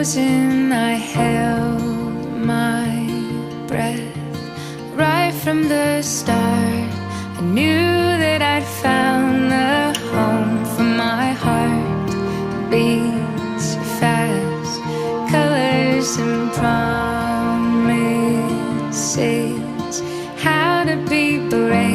frozen, I held my breath. Right from the start, I knew that I'd found the home for my heart. Beats fast, colors and promises. How to be brave